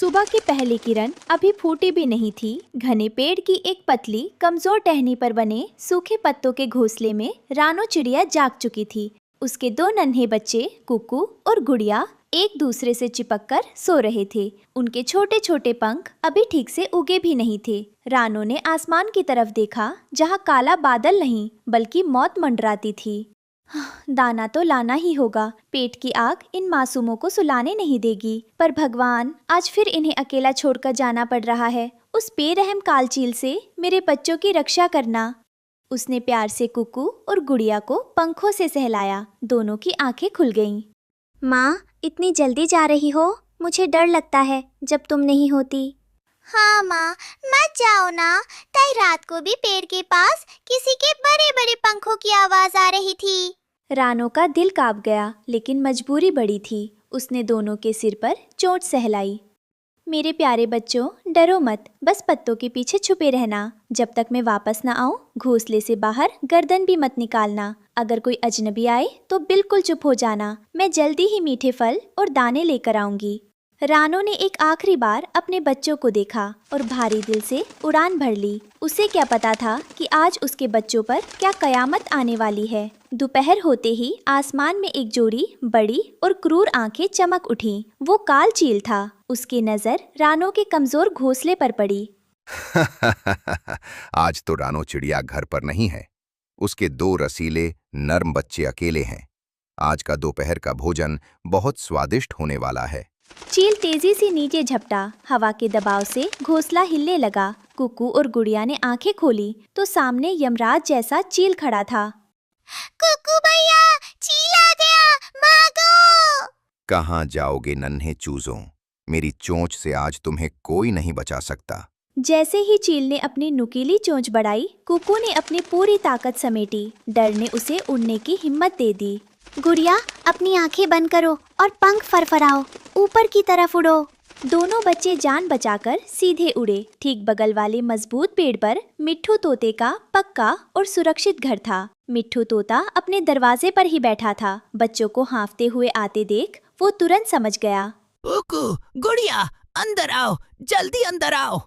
सुबह की पहली किरण अभी फूटी भी नहीं थी। घने पेड़ की एक पतली कमजोर टहनी पर बने सूखे पत्तों के घोंसले में रानो चिड़िया जाग चुकी थी। उसके दो नन्हे बच्चे कुकू और गुड़िया एक दूसरे से चिपककर सो रहे थे। उनके छोटे छोटे पंख अभी ठीक से उगे भी नहीं थे। रानो ने आसमान की तरफ देखा, जहाँ काला बादल नहीं बल्कि मौत मंडराती थी। दाना तो लाना ही होगा। पेट की आग इन मासूमों को सुलाने नहीं देगी। पर भगवान, आज फिर इन्हें अकेला छोड़कर जाना पड़ रहा है। उस बेरहम कालचील से मेरे बच्चों की रक्षा करना। उसने प्यार से कुकू और गुड़िया को पंखों से सहलाया। दोनों की आंखें खुल गईं। माँ, इतनी जल्दी जा रही हो? मुझे डर लगता है जब तुम नहीं होती। हाँ माँ, मत जाओ ना। कल रात को भी पेड़ के पास किसी के बड़े बड़े पंखों की आवाज आ रही थी। रानो का दिल कांप गया, लेकिन मजबूरी बड़ी थी। उसने दोनों के सिर पर चोट सहलाई। मेरे प्यारे बच्चों, डरो मत, बस पत्तों के पीछे छुपे रहना। जब तक मैं वापस न आऊं, घोंसले से बाहर गर्दन भी मत निकालना। अगर कोई अजनबी आए तो बिल्कुल चुप हो जाना। मैं जल्दी ही मीठे फल और दाने लेकर आऊंगी। रानो ने एक आखिरी बार अपने बच्चों को देखा और भारी दिल से उड़ान भर ली। उसे क्या पता था कि आज उसके बच्चों पर क्या कयामत आने वाली है। दोपहर होते ही आसमान में एक जोड़ी बड़ी और क्रूर आंखें चमक उठीं। वो काल चील था। उसकी नजर रानो के कमजोर घोंसले पर पड़ी। आज तो रानो चिड़िया घर पर नहीं है। उसके दो रसीले नर्म बच्चे अकेले हैं। आज का दोपहर का भोजन बहुत स्वादिष्ट होने वाला है। चील तेजी से नीचे झपटा। हवा के दबाव से घोंसला हिलने लगा। कुकू और गुड़िया ने आंखें खोली तो सामने यमराज जैसा चील खड़ा था। कुकू भैया, चील आ गया, भागो! कहाँ जाओगे नन्हे चूजों? मेरी चोंच से आज तुम्हें कोई नहीं बचा सकता। जैसे ही चील ने अपनी नुकीली चोंच बढ़ाई, कुकू ने अपनी पूरी ताकत समेटी। डर ने उसे उड़ने की हिम्मत दे दी। गुड़िया, अपनी आंखें बंद करो और पंख फरफराओ। ऊपर की तरफ उड़ो। दोनों बच्चे जान बचाकर सीधे उड़े। ठीक बगल वाले मजबूत पेड़ पर मिट्ठू तोते का पक्का और सुरक्षित घर था। मिट्ठू तोता अपने दरवाजे पर ही बैठा था। बच्चों को हाँफते हुए आते देख वो तुरंत समझ गया। कुकू, गुड़िया, अंदर आओ, जल्दी अंदर आओ।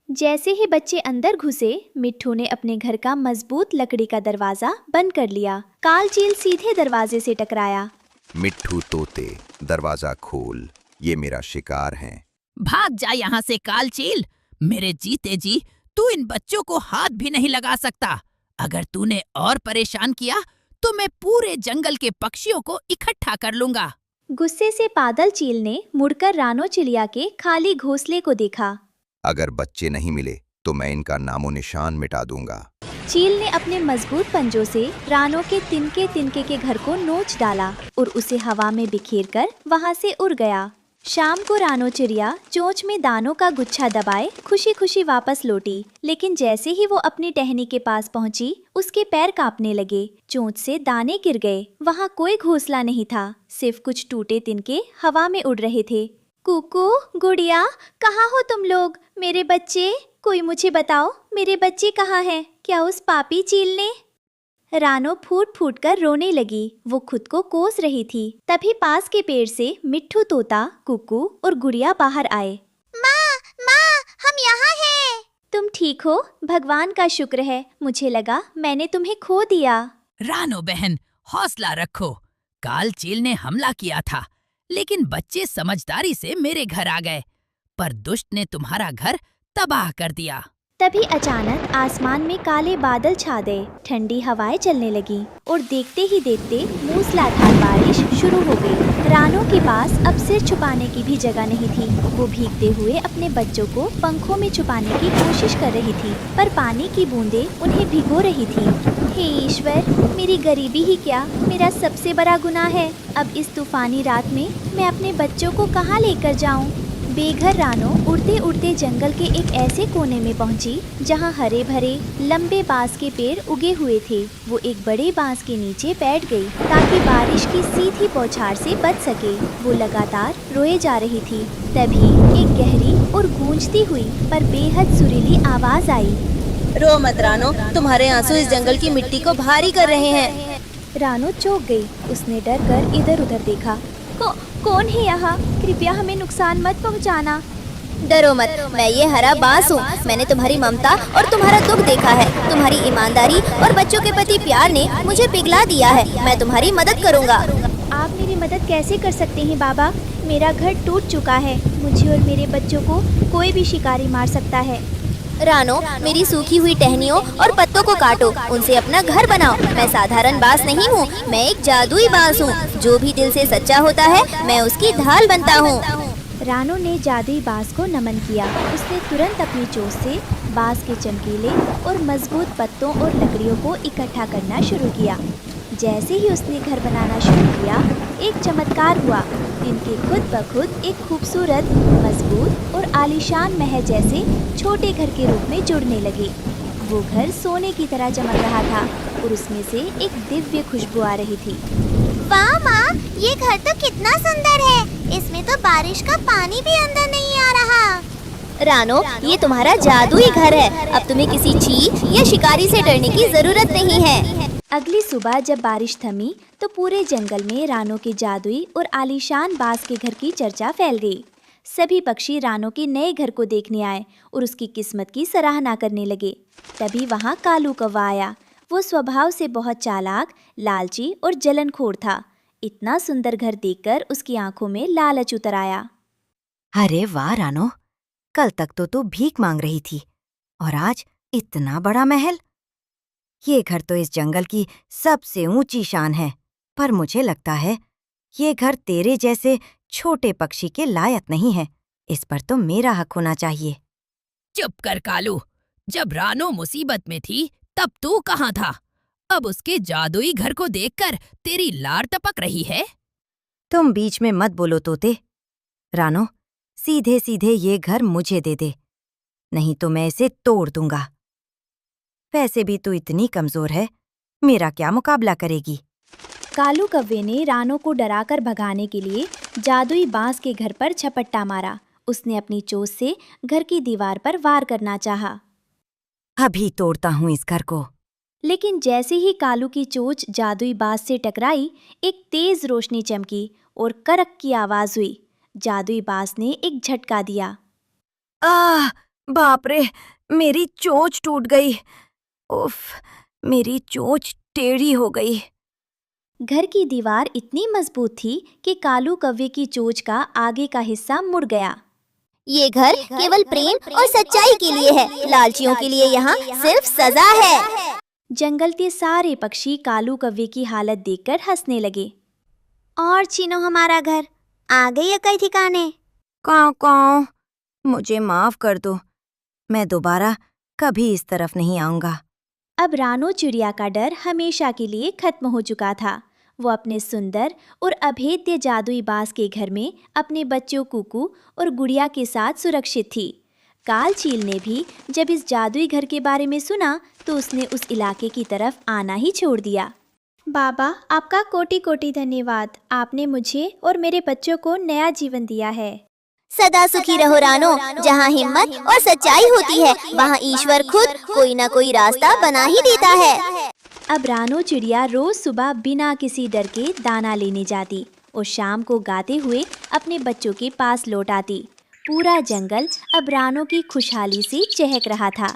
जैसे ही बच्चे अंदर घुसे, मिट्ठू ने अपने घर का मजबूत लकड़ी का दरवाजा बंद कर लिया। काल चील सीधे दरवाजे से टकराया। मिट्ठू तोते, दरवाजा खोल, ये मेरा शिकार है। भाग जा यहाँ से कालचील। मेरे जीते जी तू इन बच्चों को हाथ भी नहीं लगा सकता। अगर तूने और परेशान किया तो मैं पूरे जंगल के पक्षियों को इकट्ठा कर लूंगा। गुस्से से बादल चील ने मुड़कर रानो चिड़िया के खाली घोंसले को देखा। अगर बच्चे नहीं मिले तो मैं इनका नामो निशान मिटा दूंगा। चील ने अपने मजबूत पंजों से रानो के तिनके तिनके के घर को नोच डाला और उसे हवा में बिखेरकर वहां से उड़ गया। शाम को रानो चिड़िया चोंच में दानों का गुच्छा दबाए खुशी खुशी वापस लौटी। लेकिन जैसे ही वो अपनी टहनी के पास पहुंची, उसके पैर कांपने लगे। चोंच से दाने गिर गए। वहां कोई घोंसला नहीं था, सिर्फ कुछ टूटे तिनके हवा में उड़ रहे थे। कुकू, गुड़िया, कहाँ हो तुम लोग? मेरे बच्चे, कोई मुझे बताओ, मेरे बच्चे कहाँ हैं? क्या उस पापी चील ने? रानो फूट फूट कर रोने लगी। वो खुद को कोस रही थी। तभी पास के पेड़ से मिट्ठू तोता, कुकू और गुड़िया बाहर आए। माँ, हम यहाँ हैं। तुम ठीक हो? भगवान का शुक्र है। मुझे लगा मैंने तुम्हें खो दिया। रानो बहन, हौसला रखो। कालचील ने हमला किया था, लेकिन बच्चे समझदारी से मेरे घर आ गए। पर दुष्ट ने तुम्हारा घर तबाह कर दिया। तभी अचानक आसमान में काले बादल छा गए। ठंडी हवाएं चलने लगी और देखते ही देखते मूसलाधार बारिश शुरू हो गई। रानो के पास अब सिर छुपाने की भी जगह नहीं थी। वो भीगते हुए अपने बच्चों को पंखों में छुपाने की कोशिश कर रही थी, पर पानी की बूंदें उन्हें भिगो रही थी। हे ईश्वर, मेरी गरीबी ही क्या मेरा सबसे बड़ा गुनाह है। अब इस तूफानी रात में मैं अपने बच्चों को कहाँ लेकर जाऊँ? बेघर रानो उड़ते उड़ते जंगल के एक ऐसे कोने में पहुंची जहां हरे भरे लंबे बांस के पेड़ उगे हुए थे। वो एक बड़े बांस के नीचे बैठ गई ताकि बारिश की सीधी बौछार से बच सके। वो लगातार रोए जा रही थी। तभी एक गहरी और गूंजती हुई पर बेहद सुरीली आवाज आई। रो मत रानो, तुम्हारे आंसू इस जंगल की मिट्टी को भारी कर रहे हैं। रानो चौंक गई। उसने डर कर इधर उधर देखा। कौन है यहाँ? कृपया हमें नुकसान मत पहुँचाना। डरो मत, मैं ये हरा बांस हूँ। मैंने तुम्हारी ममता और तुम्हारा दुख देखा है। तुम्हारी ईमानदारी और बच्चों के प्रति प्यार ने मुझे पिघला दिया है। मैं तुम्हारी मदद करूँगा। आप मेरी मदद कैसे कर सकते हैं बाबा? मेरा घर टूट चुका है। मुझे और मेरे बच्चों को कोई भी शिकारी मार सकता है। रानो, मेरी सूखी हुई टहनियों और पत्तों को काटो, उनसे अपना घर बनाओ। मैं साधारण बांस नहीं हूँ, मैं एक जादुई बांस हूँ। जो भी दिल से सच्चा होता है, मैं उसकी ढाल बनता हूँ। रानो ने जादुई बांस को नमन किया। उसने तुरंत अपनी चोंच से बांस के चमकीले और मजबूत पत्तों और लकड़ियों को इकट्ठा करना शुरू किया। जैसे ही उसने घर बनाना शुरू किया, एक चमत्कार हुआ। इनके खुद ब खुद एक खूबसूरत, मजबूत और आलीशान महल जैसे छोटे घर के रूप में जुड़ने लगे। वो घर सोने की तरह चमक रहा था और उसमें से एक दिव्य खुशबू आ रही थी। वाह माँ, ये घर तो कितना सुंदर है। इसमें तो बारिश का पानी भी अंदर नहीं आ रहा। रानो, ये तुम्हारा जादुई घर है। अब तुम्हें किसी चीज या शिकारी से डरने की जरूरत नहीं है। अगली सुबह जब बारिश थमी तो पूरे जंगल में रानो के जादुई और आलीशान बांस के घर की चर्चा फैल गई। सभी पक्षी रानो के नए घर को देखने आए और उसकी किस्मत की सराहना करने लगे। तभी वहाँ कालू कौवा आया। वो स्वभाव से बहुत चालाक, लालची और जलनखोर था। इतना सुंदर घर देखकर उसकी आंखों में लालच उतर आया। अरे वाह रानो, कल तक तो तू भीख मांग रही थी और आज इतना बड़ा महल। ये घर तो इस जंगल की सबसे ऊंची शान है, पर मुझे लगता है ये घर तेरे जैसे छोटे पक्षी के लायक नहीं है। इस पर तो मेरा हक होना चाहिए। चुप कर कालू। जब रानो मुसीबत में थी तब तू कहाँ था? अब उसके जादुई घर को देखकर तेरी लार टपक रही है। तुम बीच में मत बोलो तोते। रानो, सीधे सीधे ये घर मुझे दे दे, नहीं तो मैं इसे तोड़ दूंगा। वैसे भी तू इतनी कमजोर है, मेरा क्या मुकाबला करेगी? कालू कौवे ने रानो को डराकर भगाने के लिए जादुई बांस के घर पर झपट्टा मारा। उसने अपनी चोंच से घर की दीवार पर वार करना चाहा। अभी तोड़ता हूँ इस घर को। लेकिन जैसे ही कालू की चोंच जादुई बांस से टकराई, एक तेज रोशनी चमकी और करक की आवाज हुई। जादुई बांस ने एक झटका दिया। आह, बाप रे, मेरी चोंच टूट गई। उफ, मेरी चोंच टेढ़ी हो गई। घर की दीवार इतनी मजबूत थी कि कालू कौवे की चोंच का आगे का हिस्सा मुड़ गया। ये घर केवल प्रेम और सच्चाई के लिए है। लालचियों के लिए यहाँ सिर्फ सजा है। जंगल के सारे पक्षी कालू कौवे की हालत देखकर हंसने लगे। और छीनो हमारा घर, आ गई कई ठिकाने। काऊ काऊ, मुझे माफ कर दो। मैं दोबारा कभी इस तरफ नहीं आऊंगा। अब रानो चिड़िया का डर हमेशा के लिए खत्म हो चुका था। वो अपने सुंदर और अभेद्य जादुई बांस के घर में अपने बच्चों कुकू और गुड़िया के साथ सुरक्षित थी। काल चील ने भी जब इस जादुई घर के बारे में सुना तो उसने उस इलाके की तरफ आना ही छोड़ दिया। बाबा, आपका कोटि कोटि धन्यवाद। आपने मुझे और मेरे बच्चों को नया जीवन दिया है। सदा सुखी रहो रानो। जहाँ हिम्मत और सच्चाई होती है, वहाँ ईश्वर खुद कोई ना कोई रास्ता बना ही देता है। अब रानो चिड़िया रोज सुबह बिना किसी डर के दाना लेने जाती और शाम को गाते हुए अपने बच्चों के पास लौट आती। पूरा जंगल अब रानो की खुशहाली से चहक रहा था।